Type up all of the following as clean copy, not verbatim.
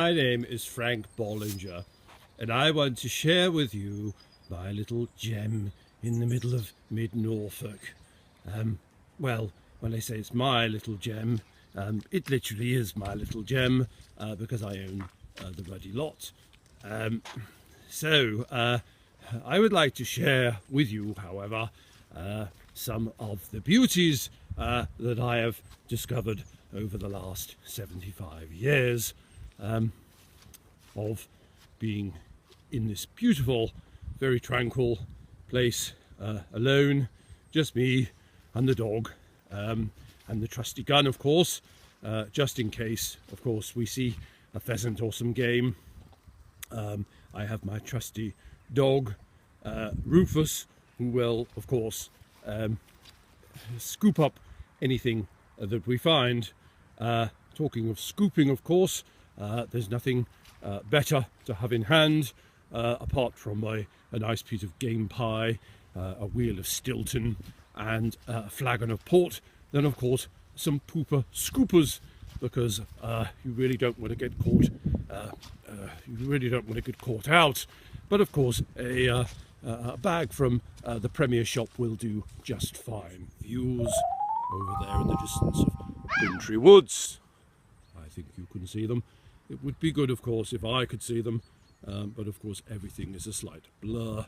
my name is Frank Bollinger, and I want to share with you my little gem in the middle of mid-Norfolk. Well, when I say it's my little gem, it literally is my little gem because I own the ruddy lot. I would like to share with you, however, some of the beauties that I have discovered over the last 75 years of being in this beautiful, very tranquil place alone, just me and the dog, and the trusty gun, of course, just in case, of course, we see a pheasant or some game. I have my trusty dog, Rufus, who will, of course, scoop up anything that we find. Talking of scooping, of course, there's nothing better to have in hand, apart from a nice piece of game pie, a wheel of Stilton, and a flagon of port, then of course some pooper scoopers, because you really don't want to get caught. You really don't want to get caught out. But of course, a bag from the Premier shop will do just fine. Views over there in the distance of Bintry Woods. I think you can see them. It would be good, of course, if I could see them, but of course everything is a slight blur,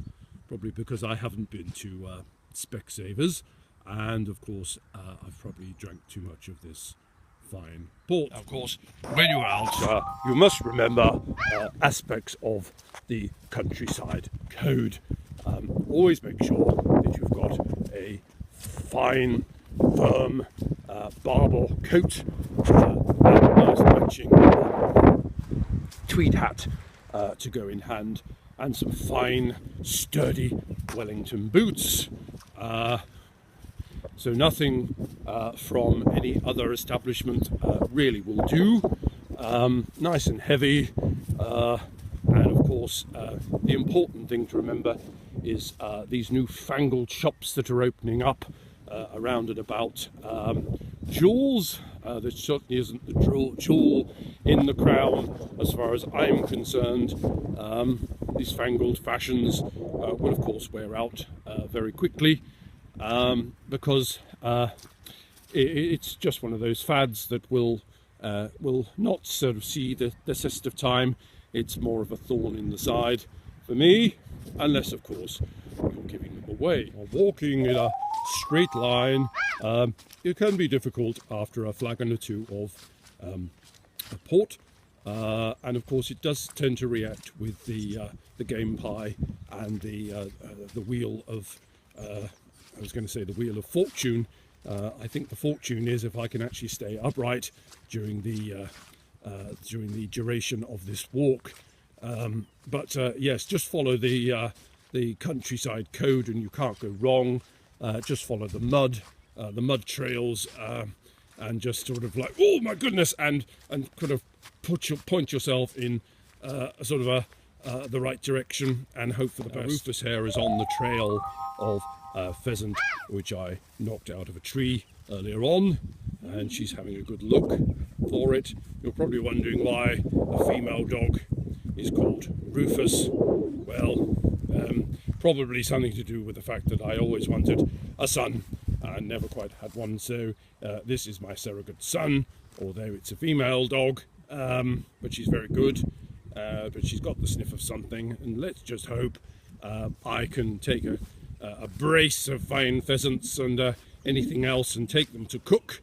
probably because I haven't been to Specsavers, and of course I've probably drank too much of this fine port. Of course, when you're out, you must remember aspects of the countryside code. Always make sure that you've got a fine, firm barbel coat, and a nice matching tweed hat to go in hand, and some fine, sturdy Wellington boots. So nothing from any other establishment really will do. Nice and heavy, and of course the important thing to remember is these newfangled shops that are opening up around and about jewels. There certainly isn't the jewel in the crown as far as I'm concerned. These fangled fashions will of course wear out very quickly, because it's just one of those fads that will not sort of see the test of time. It's more of a thorn in the side for me, unless of course you're giving them away. Or walking in a straight line, it can be difficult after a flagon or two of port, and of course it does tend to react with the game pie and the wheel of I was going to say the wheel of fortune. I think the fortune is if I can actually stay upright during the duration of this walk. But yes, just follow the countryside code, and you can't go wrong. Just follow the mud trails, and just sort of like, oh my goodness, and kind of point yourself in sort of the right direction and hope for the best. Rufus here is on the trail of pheasant which I knocked out of a tree earlier on, and she's having a good look for it. You're probably wondering why a female dog is called Rufus. Well, probably something to do with the fact that I always wanted a son and never quite had one, so this is my surrogate son, although it's a female dog, but she's very good, but she's got the sniff of something, and let's just hope I can take a brace of fine pheasants and anything else and take them to cook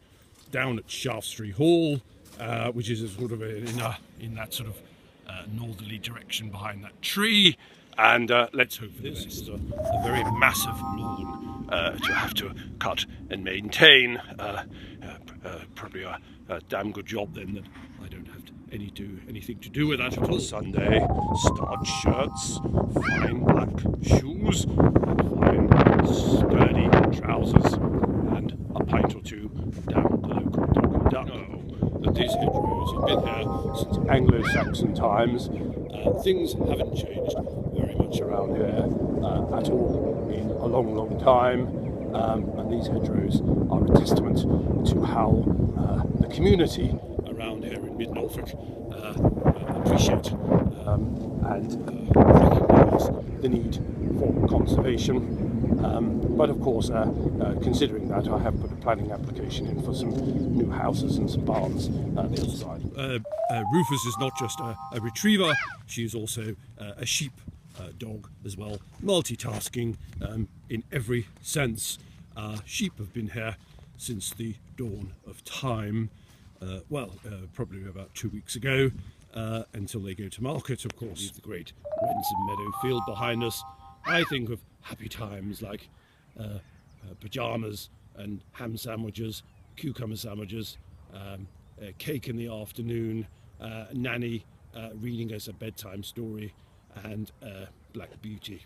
down at Shaftesbury Hall, which is sort of in that sort of northerly direction behind that tree, and let's hope for this. This is a very massive lawn to have to cut and maintain. Probably a damn good job then that I don't have anything to do with that at all. Sunday, starched shirts, fine black shoes, fine sturdy trousers, and a pint or two down the local dog and duck. Know that these hedgerows have been here since Anglo-Saxon times. Things haven't changed very much around here at all in a long time, and these hedgerows are a testament to how the community around here in mid-Norfolk appreciate and recognise the need for conservation. But of course, considering that, I have put a planning application in for some new houses and some barns the other side. Rufus is not just a retriever, she is also a sheep dog as well, multitasking in every sense. Sheep have been here since the dawn of time, probably about 2 weeks ago, until they go to market, of course. The great Wensum Meadow field behind us. I think of happy times like pyjamas and ham sandwiches, cucumber sandwiches, cake in the afternoon, Nanny reading us a bedtime story, and Black Beauty.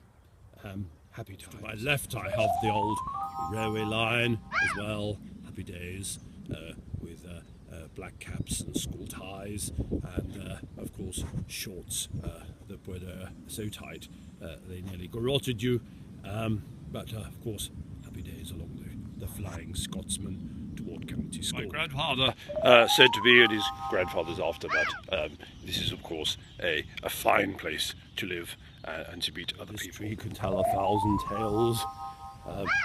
Happy times. To my left I have the old railway line as well, happy days, with black caps and school ties, and of course shorts that were so tight they nearly garroted you, but of course happy days along the Flying Scotsman toward County School. My grandfather said to me, and his grandfathers after that, this is of course a fine place to live and to meet other people. This tree can tell 1,000 tales.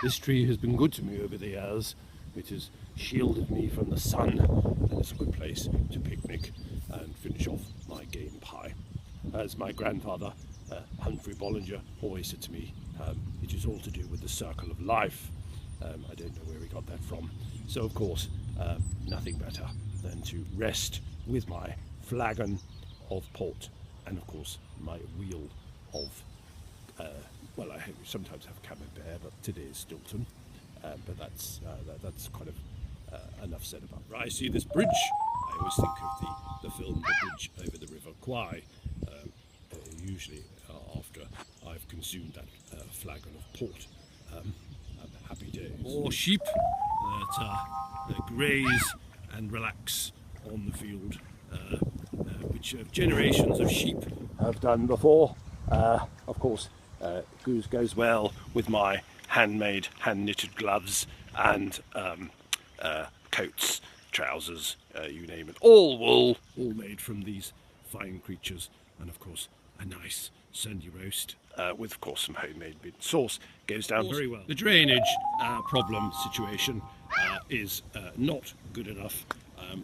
This tree has been good to me over the years. It has shielded me from the sun, and it's a good place to picnic and finish off my game pie. As my grandfather, Humphrey Bollinger, always said to me, it is all to do with the circle of life. I don't know where he got that from. So of course, nothing better than to rest with my flagon of port, and of course my wheel of, I sometimes have Camembert, but today is Stilton. But that's kind of enough said about it. I see this bridge. I always think of the film The Bridge Over the River Kwai, usually after I've consumed that flagon of port. Happy days. More sheep that graze and relax on the field, which generations of sheep have done before. Of course, goes well with my handmade, hand-knitted gloves and coats, trousers, you name it. All wool, all made from these fine creatures, and of course a nice Sunday roast with of course some homemade mint sauce goes down very well. The drainage problem situation is not good enough.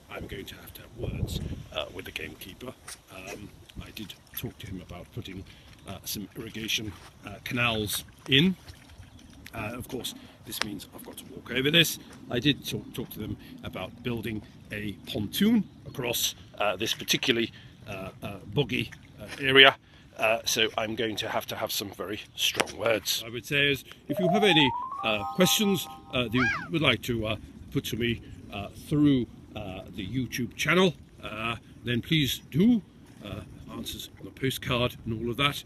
I'm going to have words with the gamekeeper. I did talk to him about putting some irrigation canals in. Of course, this means I've got to walk over this. I did talk to them about building a pontoon across this particularly boggy area. So I'm going to have some very strong words. I would say is, if you have any questions that you would like to put to me through the YouTube channel, then please do. Answers on a postcard and all of that.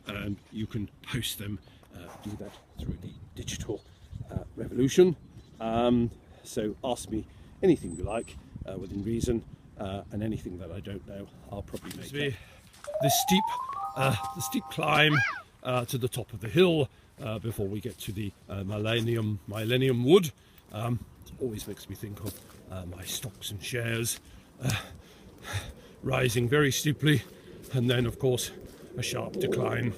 And you can post them, do that through the digital revolution. So ask me anything you like within reason, and anything that I don't know I'll probably make up. The steep climb to the top of the hill before we get to the Millennium Wood. It always makes me think of my stocks and shares rising very steeply, and then of course a sharp decline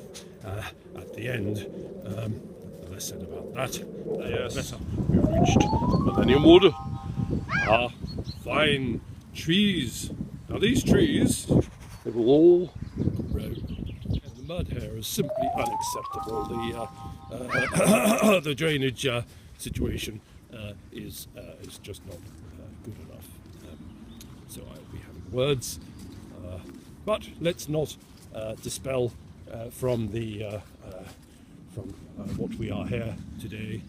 at the end. Less said about that. Yes, we've reached Millennium Wood. Fine trees. Now these trees, they will all grow. And the mud here is simply unacceptable. The drainage situation is just not good enough. So I'll be having words. But let's not dispel from what we are here today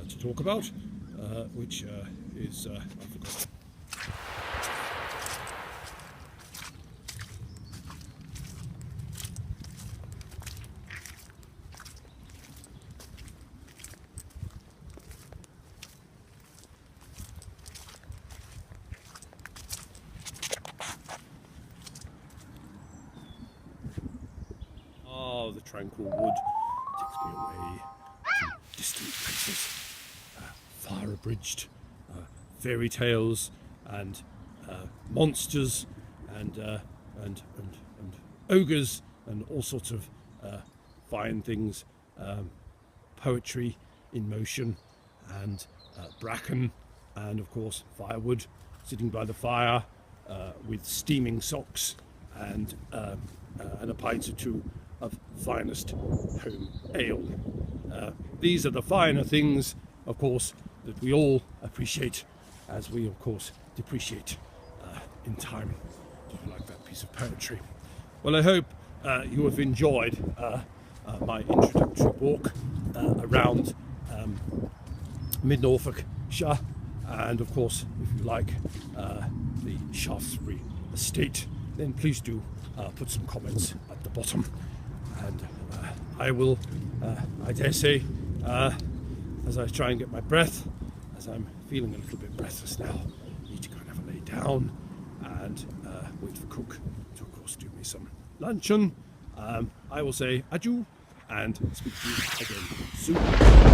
to talk about, which is I forgot. The tranquil wood takes me away to distant places, far abridged fairy tales and monsters and ogres and all sorts of fine things, poetry in motion, and bracken, and of course firewood, sitting by the fire with steaming socks and a pint or two of finest home ale. These are the finer things, of course, that we all appreciate, as we of course depreciate in time, like that piece of poetry. Well, I hope you have enjoyed my introductory walk around mid-Norfolkshire, and of course, if you like the Shaftesbury estate, then please do put some comments at the bottom, and I will, I dare say, as I try and get my breath, as I'm feeling a little bit breathless now, need to go and have a lay down and wait for cook to, of course, do me some luncheon. I will say adieu and speak to you again soon.